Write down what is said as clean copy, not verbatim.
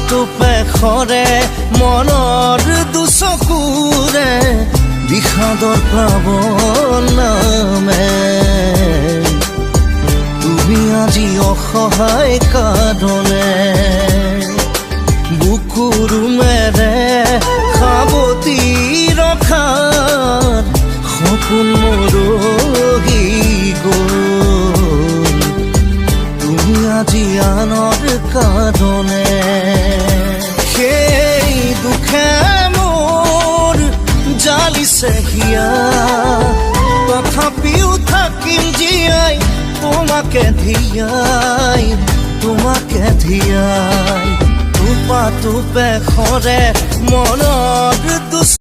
টোপে সৰে মনৰ দুচকুৰে বিষাদৰ প্লাৱন নামে তুমি আজি অসহায় কাঁদনে বুকুৰুমেৰে সাৱটি ৰখাত সপোন মৰহি গ'ল তুমি আজি আনৰ কাঁদনে সেই দুখে মোৰ জালিছে হিয়া তথাপিও থাকিম জীয়াই তোমাকে ধিয়াই টোপে সৰে মনৰ